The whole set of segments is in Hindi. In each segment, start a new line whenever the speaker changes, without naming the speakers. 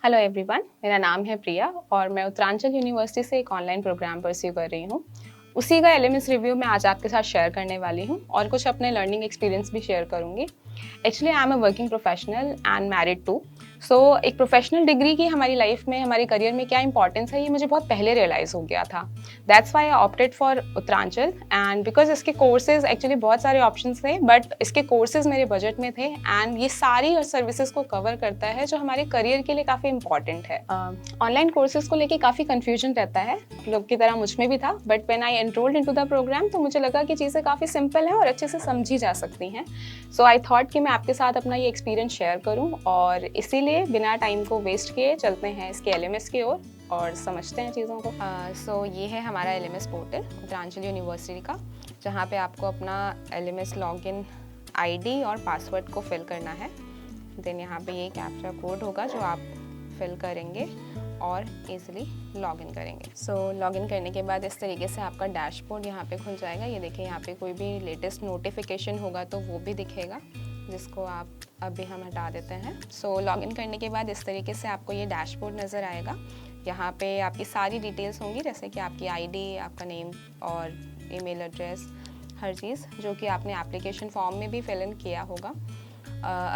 हेलो एवरीवन, मेरा नाम है प्रिया और मैं उत्तरांचल यूनिवर्सिटी से एक ऑनलाइन प्रोग्राम परस्यू कर रही हूँ। उसी का एलएमएस रिव्यू मैं आज आपके साथ शेयर करने वाली हूँ और कुछ अपने लर्निंग एक्सपीरियंस भी शेयर करूँगी। Actually I am a working professional and married too. सो एक प्रोफेशनल डिग्री की हमारी लाइफ में, हमारे करियर में क्या इंपॉर्टेंस है, ये मुझे बहुत पहले रियलाइज हो गया था। That's why I opted for Uttaranchal and because इसके कोर्सेज एक्चुअली बहुत सारे ऑप्शंस थे, बट इसके कोर्सेज मेरे बजट में थे एंड ये सारी सर्विसेज को कवर करता है जो हमारे करियर के लिए काफ़ी इंपॉर्टेंट है। ऑनलाइन कोर्सेज को लेके काफ़ी कन्फ्यूजन रहता है, लोग की तरह मुझ में भी था, but when I enrolled into the program तो मुझे लगा कि चीज़ें काफ़ी सिंपल हैं और अच्छे से समझी जा सकती हैं। सो आई थॉट कि मैं आपके साथ अपना ये एक्सपीरियंस शेयर करूं और इसीलिए बिना टाइम को वेस्ट किए चलते हैं इसके एलएमएस की ओर और समझते हैं चीज़ों को। सो ये है हमारा एलएमएस पोर्टल उत्तरांचल यूनिवर्सिटी का, जहाँ पे आपको अपना एलएमएस लॉगिन आईडी और पासवर्ड को फिल करना है। देन यहाँ पे ये कैप्चा कोड होगा जो आप फिल करेंगे और इजीली लॉगिन करेंगे। सो लॉगिन करने के बाद इस तरीके से आपका डैशबोर्ड यहाँ पे खुल जाएगा। ये देखिए, यहाँ पे कोई भी लेटेस्ट नोटिफिकेशन होगा तो वो भी दिखेगा, जिसको आप अभी हम हटा देते हैं। सो लॉगिन करने के बाद इस तरीके से आपको ये डैशबोर्ड नज़र आएगा। यहाँ पे आपकी सारी डिटेल्स होंगी, जैसे कि आपकी आईडी, आपका नेम और ईमेल एड्रेस, हर चीज़ जो कि आपने एप्लीकेशन फॉर्म में भी फिल इन किया होगा।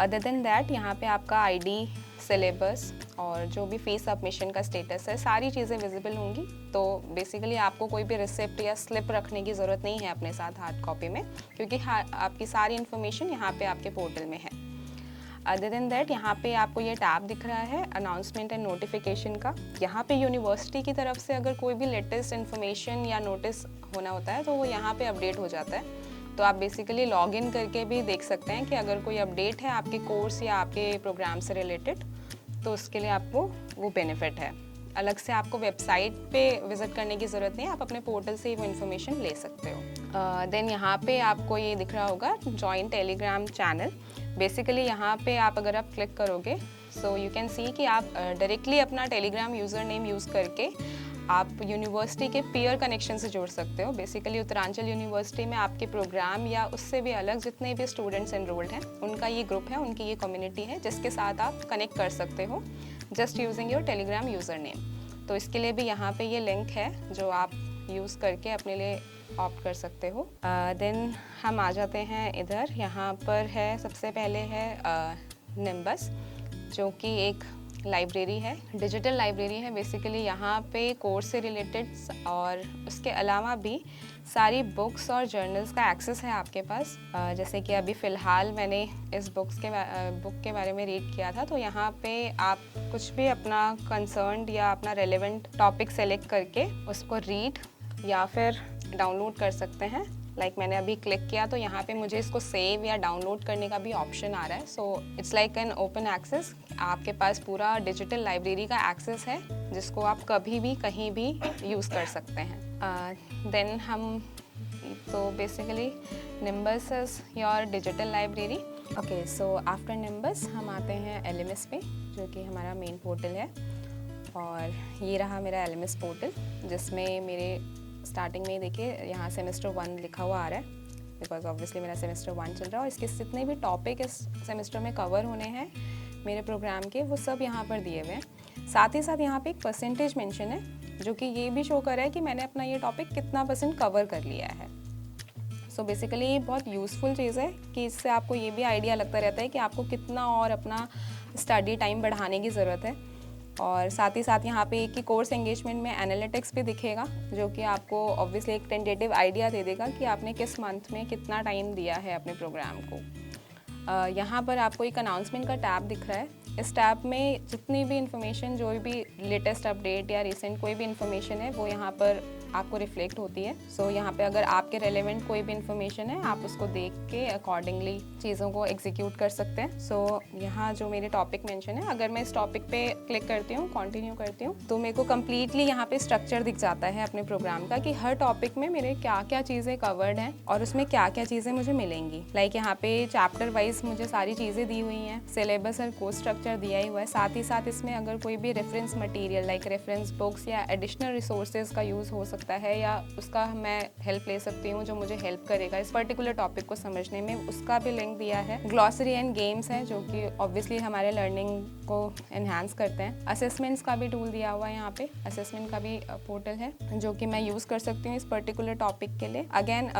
अदर देन दैट यहाँ पे आपका आईडी, सिलेबस और जो भी फीस सबमिशन का स्टेटस है, सारी चीज़ें विजिबल होंगी। तो बेसिकली आपको कोई भी रिसिप्ट या स्लिप रखने की ज़रूरत नहीं है अपने साथ हार्ड कॉपी में, क्योंकि आपकी सारी इन्फॉर्मेशन यहाँ पे आपके पोर्टल में है। अदर देन दैट यहाँ पे आपको ये टैब दिख रहा है अनाउंसमेंट एंड नोटिफिकेशन का। यहाँ पे यूनिवर्सिटी की तरफ से अगर कोई भी लेटेस्ट इन्फॉर्मेशन या नोटिस होना होता है तो वो यहाँ पे अपडेट हो जाता है। तो आप बेसिकली लॉग इन करके भी देख सकते हैं कि अगर कोई अपडेट है आपके कोर्स या आपके प्रोग्राम से रिलेटेड, तो उसके लिए आपको वो बेनिफिट है। अलग से आपको वेबसाइट पे विजिट करने की ज़रूरत नहीं है, आप अपने पोर्टल से ही वो इन्फॉर्मेशन ले सकते हो। देन यहाँ पे आपको ये दिख रहा होगा जॉइन टेलीग्राम चैनल। बेसिकली यहाँ पे अगर आप क्लिक करोगे सो यू कैन सी कि आप डायरेक्टली अपना टेलीग्राम यूज़र नेम यूज़ करके आप यूनिवर्सिटी के पीयर कनेक्शन से जुड़ सकते हो। बेसिकली उत्तरांचल यूनिवर्सिटी में आपके प्रोग्राम या उससे भी अलग जितने भी स्टूडेंट्स एनरोल्ड हैं, उनका ये ग्रुप है, उनकी ये कम्युनिटी है, जिसके साथ आप कनेक्ट कर सकते हो just using your Telegram user name. तो इसके लिए भी यहाँ पे ये लिंक है जो आप यूज़ करके अपने लिए ऑप्ट कर सकते हो। देन हम आ जाते हैं इधर। यहाँ पर है, सबसे पहले है निम्बस, जो कि एक लाइब्रेरी है, डिजिटल लाइब्रेरी है। बेसिकली यहाँ पे कोर्स से रिलेटेड और उसके अलावा भी सारी बुक्स और जर्नल्स का एक्सेस है आपके पास। जैसे कि अभी फ़िलहाल मैंने इस बुक के बारे में रीड किया था, तो यहाँ पे आप कुछ भी अपना कंसर्न्ड या अपना रेलेवेंट टॉपिक सेलेक्ट करके उसको रीड या फिर डाउनलोड कर सकते हैं। मैंने अभी क्लिक किया तो यहाँ पे मुझे इसको सेव या डाउनलोड करने का भी ऑप्शन आ रहा है। So it's like an open access. आपके पास पूरा डिजिटल लाइब्रेरी का एक्सेस है, जिसको आप कभी भी कहीं भी यूज़ कर सकते हैं। देन हम तो basically nimbus is your digital library. Okay, so after nimbus हम आते हैं एलएमएस पे, जो कि हमारा मेन पोर्टल है। और ये रहा मेरा एलएमएस पोर्टल, जिसमें मेरे स्टार्टिंग में देखिए यहाँ सेमेस्टर 1 लिखा हुआ आ रहा है, बिकॉज ऑब्वियसली मेरा सेमेस्टर 1 चल रहा है और इसके जितने भी टॉपिक इस सेमेस्टर में कवर होने हैं मेरे प्रोग्राम के, वो सब यहाँ पर दिए हुए हैं। साथ ही साथ यहाँ पे एक परसेंटेज मेंशन है, जो कि ये भी शो कर रहा है कि मैंने अपना ये टॉपिक कितना % कवर कर लिया है। सो बेसिकली बहुत यूज़फुल चीज़ है कि इससे आपको ये भी आइडिया लगता रहता है कि आपको कितना और अपना स्टडी टाइम बढ़ाने की ज़रूरत है। और साथ ही साथ यहाँ पे एक ही कोर्स एंगेजमेंट में एनालिटिक्स भी दिखेगा, जो कि आपको ऑब्वियसली एक टेंटेटिव आइडिया दे देगा कि आपने किस मंथ में कितना टाइम दिया है अपने प्रोग्राम को। यहाँ पर आपको एक अनाउंसमेंट का टैब दिख रहा है। इस टैब में जितनी भी इंफॉर्मेशन, जो भी लेटेस्ट अपडेट या रिसेंट कोई भी इंफॉर्मेशन है, वो यहाँ पर आपको रिफ्लेक्ट होती है। सो यहाँ पे अगर आपके रेलेवेंट कोई भी इंफॉर्मेशन है, आप उसको देख के अकॉर्डिंगली चीज़ों को एग्जीक्यूट कर सकते हैं। सो यहाँ जो मेरे टॉपिक मेंशन है, अगर मैं इस टॉपिक पे क्लिक करती हूँ, कंटिन्यू करती हूँ, तो मेरे को कम्प्लीटली यहाँ पे स्ट्रक्चर दिख जाता है अपने प्रोग्राम का कि हर टॉपिक में मेरे क्या क्या चीज़ें कवर्ड हैं और उसमें क्या क्या चीज़ें मुझे मिलेंगी। यहाँ पे चैप्टर वाइज मुझे सारी चीज़ें दी हुई हैं, सिलेबस और कोर्स स्ट्रक्चर दिया ही हुआ है। साथ ही साथ इसमें अगर कोई भी रेफरेंस मटेरियल रेफरेंस बुक्स या एडिशनल रिसोर्सेज का यूज़ हो सकता सकता है या उसका मैं हेल्प ले सकती हूँ जो मुझे हेल्प करेगा इस पर्टिकुलर टॉपिक को समझने में, उसका भी लिंक दिया है। ग्लॉसरी एंड गेम्स है जो कि ऑब्वियसली हमारे लर्निंग को एनहांस करते हैं। असेसमेंट्स का भी टूल दिया हुआ है यहाँ पे, असेसमेंट का भी पोर्टल है जो कि मैं यूज़ कर सकती हूँ इस पर्टिकुलर टॉपिक के लिए। अगेन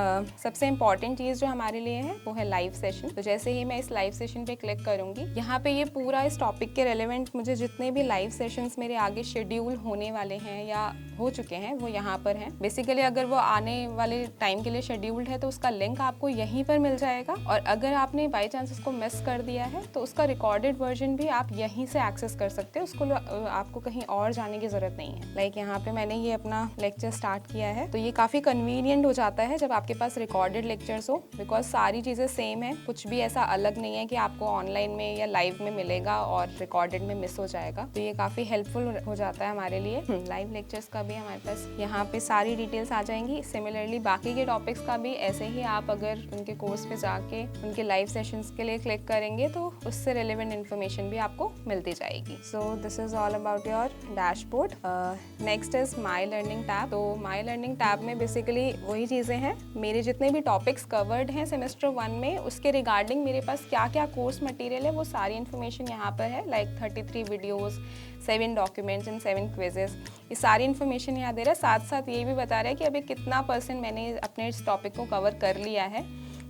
सबसे इंपॉर्टेंट चीज़ जो हमारे लिए है वो है लाइव सेशन। तो जैसे ही मैं इस लाइव सेशन पे क्लिक करूँगी, यहाँ पे ये पूरा इस टॉपिक के रेलेवेंट मुझे जितने भी लाइव सेशंस मेरे आगे शेड्यूल होने वाले हैं या हो चुके हैं वो यहाँ पर हैं। बेसिकली अगर वो आने वाले टाइम के लिए शेड्यूल्ड है तो उसका लिंक आपको यहीं पर मिल जाएगा, और अगर आपने बाई चांस उसको मिस कर दिया है तो उसका रिकॉर्डेड वर्जन भी आप यहीं से एक्सेस कर सकते हो। उसको आपको कहीं और जाने की ज़रूरत नहीं है। लाइक यहाँ पे मैंने ये अपना लेक्चर स्टार्ट किया है, तो ये काफ़ी कन्वीनियंट हो जाता है जब आपके पास रिकॉर्डेड लेक्चर्स हो, बिकॉज सारी चीज़ें सेम है, कुछ भी ऐसा अलग नहीं है कि आपको ऑनलाइन में या लाइव में मिलेगा और रिकॉर्डेड में मिस हो जाएगा। तो ये काफ़ी हेल्पफुल हो जाता है हमारे लिए। लाइव लेक्चर्स का भी हमारे पास यहाँ पे सारी डिटेल्स आ जाएंगी। सिमिलरली बाकी के टॉपिक्स का भी ऐसे ही आप अगर उनके कोर्स पे जाके उनके लाइव सेशंस के लिए क्लिक करेंगे तो उससे रिलेवेंट इन्फॉर्मेशन भी आपको मिलती जाएगी। So this is all about your dashboard. Next is my learning tab. तो माई लर्निंग टैब में बेसिकली वही चीज़ें हैं, मेरे जितने भी टॉपिक्स कवर्ड हैं सेमेस्टर 1 में उसके रिगार्डिंग मेरे पास क्या क्या कोर्स मटेरियल है वो सारी इन्फॉर्मेशन यहाँ पर है। Like 33 videos, 7 documents and 7 quizzes, ये सारी इन्फॉर्मेशन यहाँ दे रहा है। साथ साथ ये भी बता रहा है कि अभी कितना % मैंने अपने इस टॉपिक को कवर कर लिया है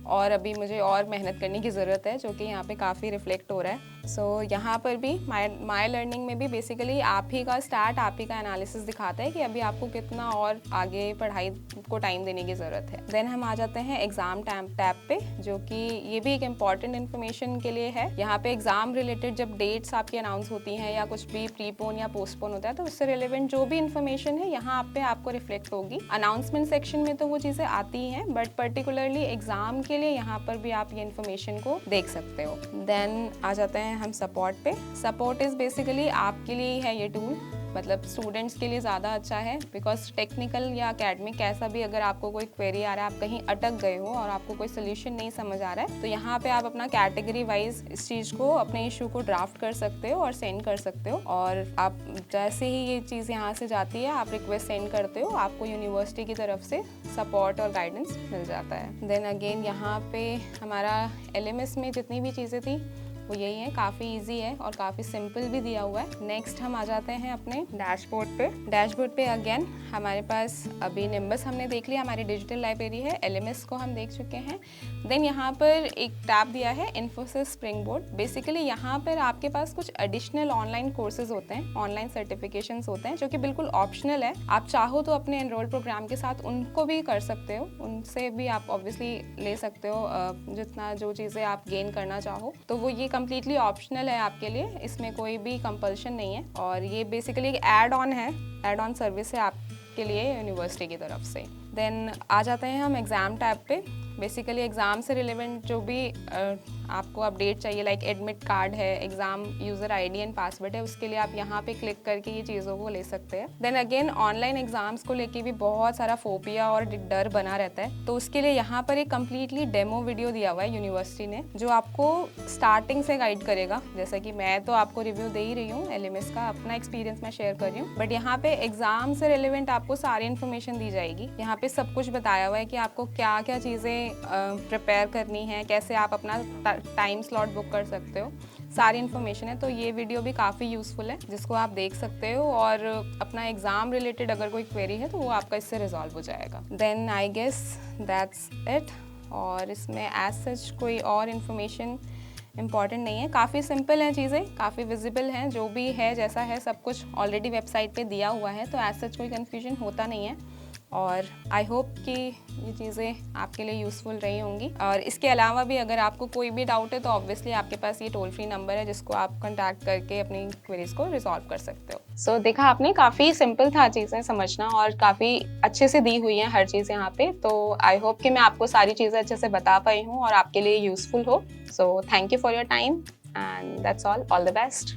और अभी मुझे और मेहनत करने की ज़रूरत है, जो कि यहाँ पे काफ़ी रिफ्लेक्ट हो रहा है। सो यहाँ पर भी माई लर्निंग में भी बेसिकली आप ही का स्टार्ट, आप ही का एनालिसिस दिखाता है कि अभी आपको कितना और आगे पढ़ाई को टाइम देने की ज़रूरत है। देन हम आ जाते हैं एग्ज़ाम टैब पे, जो कि ये भी एक इम्पॉर्टेंट इन्फॉर्मेशन के लिए है। यहाँ पे एग्ज़ाम रिलेटेड जब डेट्स आपकी अनाउंस होती हैं या कुछ भी प्रीपोन या पोस्टपोन होता है तो उससे रिलेवेंट जो भी इन्फॉर्मेशन है यहाँ पे आपको रिफ्लेक्ट होगी। अनाउंसमेंट सेक्शन में तो वो चीज़ें आती ही हैं, बट पर्टिकुलरली एग्ज़ाम के लिए यहाँ पर भी आप ये इन्फॉर्मेशन को देख सकते हो। देन आ जाते हैं हम सपोर्ट पे। सपोर्ट इज़ बेसिकली आपके लिए है ये टूल, मतलब स्टूडेंट्स के लिए ज़्यादा अच्छा है, बिकॉज टेक्निकल या एकेडमिक कैसा भी अगर आपको कोई क्वेरी आ रहा है, आप कहीं अटक गए हो और आपको कोई सोल्यूशन नहीं समझ आ रहा है, तो यहाँ पे आप अपना कैटेगरी वाइज इस चीज़ को, अपने इशू को ड्राफ्ट कर सकते हो और सेंड कर सकते हो। और आप जैसे ही ये चीज़ यहाँ से जाती है, आप रिक्वेस्ट सेंड करते हो, आपको यूनिवर्सिटी की तरफ से सपोर्ट और गाइडेंस मिल जाता है। देन अगेन यहाँ पे हमारा LMS में जितनी भी चीज़ें थी वो यही है, काफ़ी इजी है और काफ़ी सिंपल भी दिया हुआ है। नेक्स्ट हम आ जाते हैं अपने डैशबोर्ड पे। डैशबोर्ड पे अगेन हमारे पास अभी निम्बस हमने देख लिया, हमारी डिजिटल लाइब्रेरी है, LMS को हम देख चुके हैं। देन यहाँ पर एक टैब दिया है इन्फोसिस स्प्रिंगबोर्ड। बेसिकली यहाँ पर आपके पास कुछ एडिशनल ऑनलाइन कोर्सेज होते हैं, ऑनलाइन सर्टिफिकेशंस होते हैं जो कि बिल्कुल ऑप्शनल है। आप चाहो तो अपने एनरोल प्रोग्राम के साथ उनको भी कर सकते हो, उनसे भी आप ऑब्वियसली ले सकते हो जितना जो चीज़ें आप गेन करना चाहो। तो वो ये कंप्लीटली ऑप्शनल है आपके लिए, इसमें कोई भी कंपल्शन नहीं है। और ये बेसिकली एक ऐड ऑन है, ऐड ऑन सर्विस है आपके लिए यूनिवर्सिटी की तरफ से। देन आ जाते हैं हम एग्ज़ाम टैब पे। बेसिकली एग्ज़ाम से रिलेवेंट जो भी आपको अपडेट चाहिए, लाइक एडमिट कार्ड है, exam user ID and password है, उसके लिए आप यहाँ पे क्लिक करके ये चीज़ों को ले सकते हैं। देन अगेन ऑनलाइन एग्ज़ाम्स को लेके भी बहुत सारा फोबिया और डर बना रहता है, तो उसके लिए यहाँ पर एक कम्प्लीटली डेमो वीडियो दिया हुआ है यूनिवर्सिटी ने, जो आपको स्टार्टिंग से गाइड करेगा। जैसे कि मैं तो आपको रिव्यू दे ही रही हूँ, LMS का अपना एक्सपीरियंस मैं शेयर कर रही हूँ, बट यहाँ पे एग्ज़ाम से रिलेवेंट आपको सारी इन्फॉर्मेशन दी जाएगी। यहाँ पे सब कुछ बताया हुआ है कि आपको क्या क्या चीज़ें प्रिपेयर करनी है, कैसे आप अपना टाइम स्लॉट बुक कर सकते हो, सारी इन्फॉर्मेशन है। तो ये वीडियो भी काफ़ी यूज़फुल है, जिसको आप देख सकते हो, और अपना एग्ज़ाम रिलेटेड अगर कोई क्वेरी है तो वो आपका इससे रिजॉल्व हो जाएगा। Then I guess that's it. और इसमें एज सच कोई और इन्फॉर्मेशन इम्पॉर्टेंट नहीं है, काफ़ी सिंपल हैं चीज़ें, काफ़ी विजिबल हैं, जो भी है जैसा है सब कुछ ऑलरेडी वेबसाइट पे दिया हुआ है, तो एज सच कोई कन्फ्यूजन होता नहीं है। और आई होप कि ये चीज़ें आपके लिए यूज़फुल रही होंगी। और इसके अलावा भी अगर आपको कोई भी डाउट है तो ऑब्वियसली आपके पास ये टोल फ्री नंबर है, जिसको आप कॉन्टैक्ट करके अपनी क्वेरीज को रिजॉल्व कर सकते हो। सो देखा आपने, काफ़ी सिंपल था चीज़ें समझना और काफ़ी अच्छे से दी हुई हैं हर चीज़ यहाँ पे। तो आई होप कि मैं आपको सारी चीज़ें अच्छे से बता पाई हूँ और आपके लिए यूज़फुल हो। So thank you for your time and that's all the best.